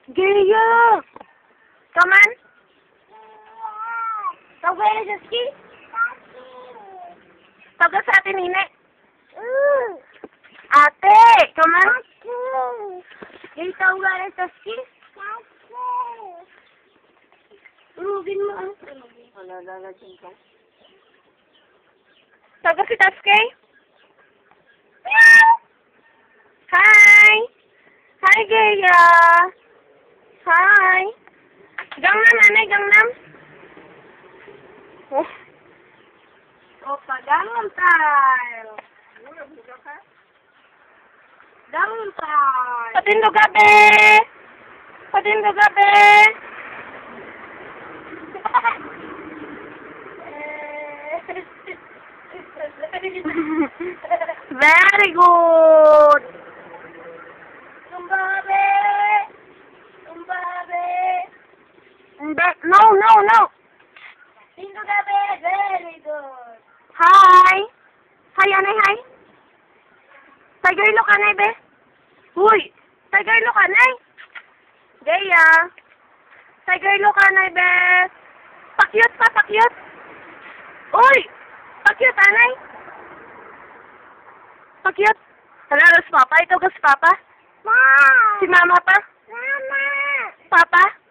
Gaya! Come on. Tawag sa ski. Tawag sa atin, Nine. Ate, come on. Gaya, tawag sa ski. Urugin mo ang tawag si Taske. Hi. Hi, Gaya. Hi. Gangnam, anay, gangnam. Oh. Opa, gangnam style. Gangnam style. Patindo gabi. Patindo gabi. Very good. Tumbabe. Tumbabe. No, no, no. Tindo gabi. Very good. Hi. Hi, anay, hi. Tiger look, anay, be. Uy. Tiger look, anay. Gaya. Tiger look, anay, be. Pakyut pa, pakyut. Uy. Pakyut, anay. Pakyut. Hala, si Papa. Ito ka si Papa? Ma. Si Mama pa? Mama. Papa?